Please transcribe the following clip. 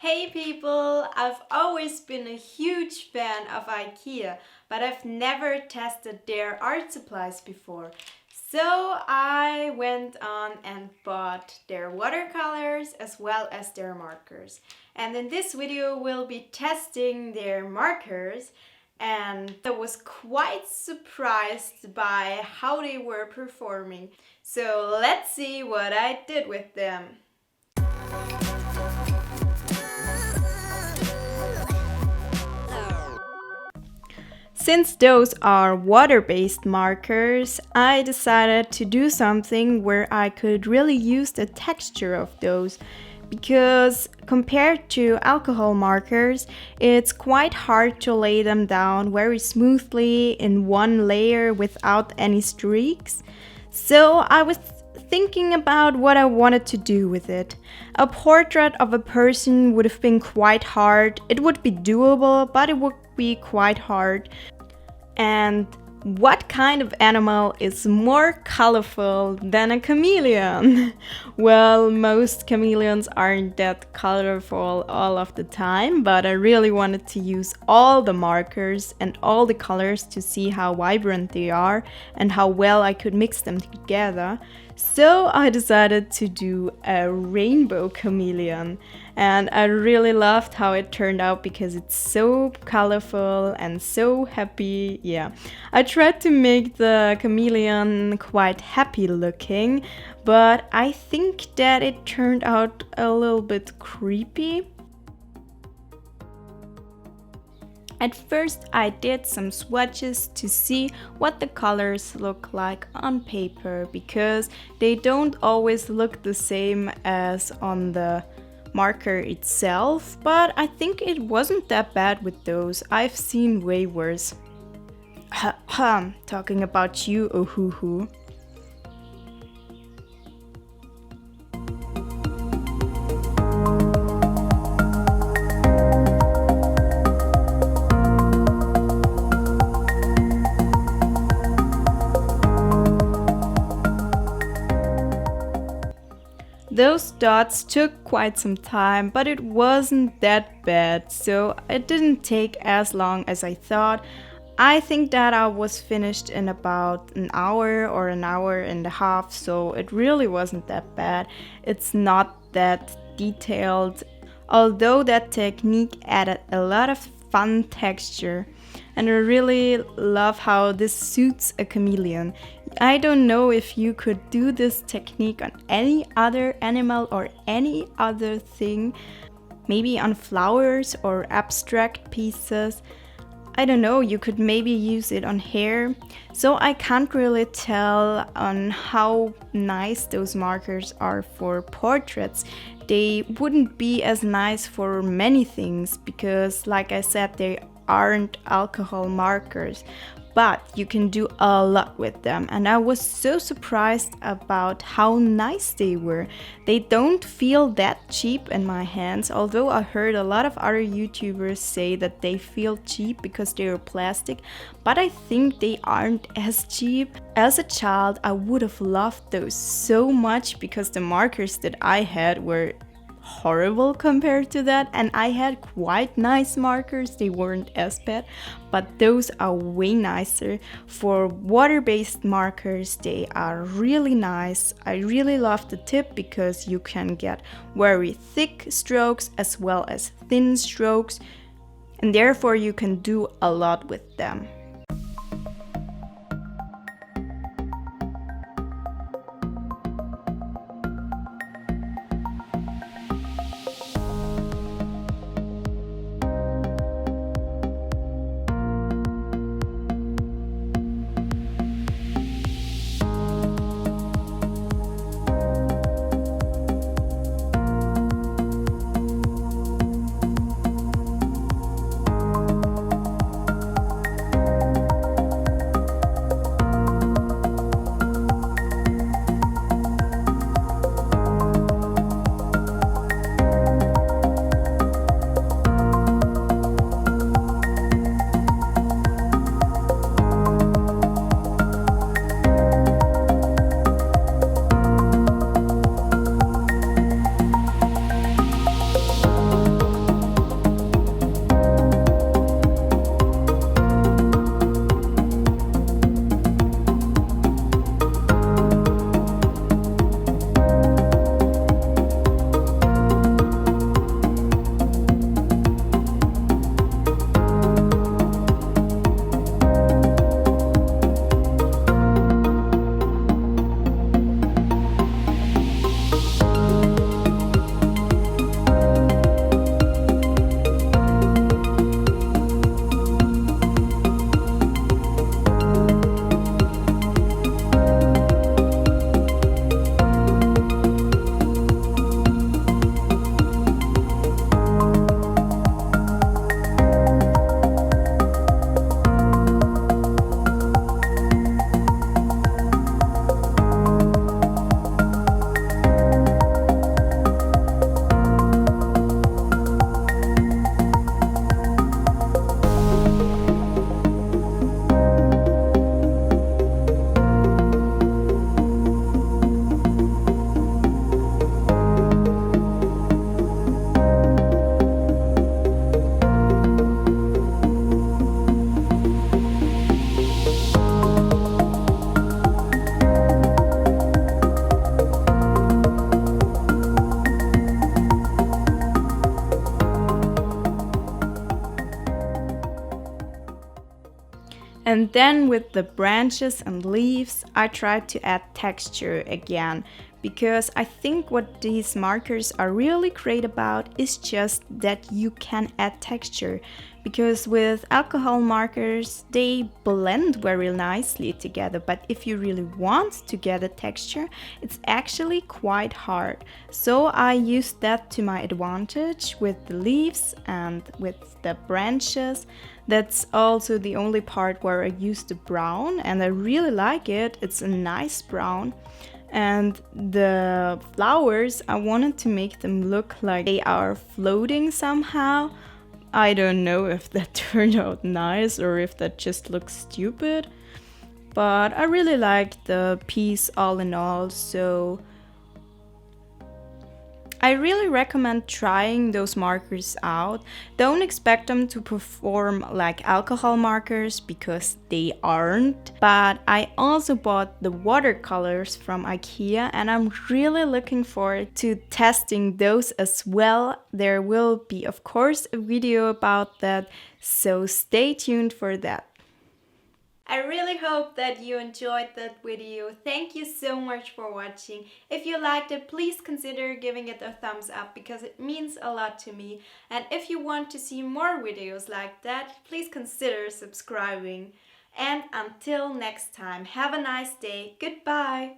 Hey people, I've always been a huge fan of Ikea, but I've never tested their art supplies before. So I went on and bought their watercolors as well as their markers. And in this video we'll be testing their markers, and I was quite surprised by how they were performing. So let's see what I did with them. Since those are water-based markers, I decided to do something where I could really use the texture of those, because compared to alcohol markers, it's quite hard to lay them down very smoothly in one layer without any streaks. So I was thinking about what I wanted to do with it. A portrait of a person would have been quite hard. It would be doable, but it would be quite hard. And what kind of animal is more colorful than a chameleon? Well, most chameleons aren't that colorful all of the time, but I really wanted to use all the markers and all the colors to see how vibrant they are and how well I could mix them together. So I decided to do a rainbow chameleon, and I really loved how it turned out because it's so colorful and so happy. Yeah, I tried to make the chameleon quite happy looking, but I think that it turned out a little bit creepy. At first I did some swatches to see what the colors look like on paper, because they don't always look the same as on the marker itself, but I think it wasn't that bad with those. I've seen way worse. Talking about you, oh hoo hoo. Those dots took quite some time, but it wasn't that bad, so it didn't take as long as I thought. I think that I was finished in about an hour or an hour and a half, so it really wasn't that bad. It's not that detailed, although that technique added a lot of fun texture. And I really love how this suits a chameleon. I don't know if you could do this technique on any other animal or any other thing, maybe on flowers or abstract pieces. I don't know, you could maybe use it on hair. So I can't really tell on how nice those markers are for portraits. They wouldn't be as nice for many things because, like I said, they aren't alcohol markers, but you can do a lot with them, and I was so surprised about how nice they were. They don't feel that cheap in my hands, although I heard a lot of other YouTubers say that they feel cheap because they are plastic, but I think they aren't as cheap. As a child, I would have loved those so much because the markers that I had were horrible compared to that, and I had quite nice markers. They weren't as bad, but those are way nicer. For water-based markers, they are really nice. I really love the tip because you can get very thick strokes as well as thin strokes, and therefore you can do a lot with them. And then with the branches and leaves, I tried to add texture again, because I think what these markers are really great about is just that you can add texture. Because with alcohol markers, they blend very nicely together, but if you really want to get a texture, it's actually quite hard. So I used that to my advantage with the leaves and with the branches. That's also the only part where I used the brown, and I really like it. It's a nice brown. And the flowers, I wanted to make them look like they are floating somehow. I don't know if that turned out nice or if that just looks stupid, but I really liked the piece all in all, so I really recommend trying those markers out. Don't expect them to perform like alcohol markers because they aren't. But I also bought the watercolors from Ikea and I'm really looking forward to testing those as well. There will be, of course, a video about that, so stay tuned for that. I really hope that you enjoyed that video. Thank you so much for watching. If you liked it, please consider giving it a thumbs up because it means a lot to me. And if you want to see more videos like that, please consider subscribing. And until next time, have a nice day. Goodbye.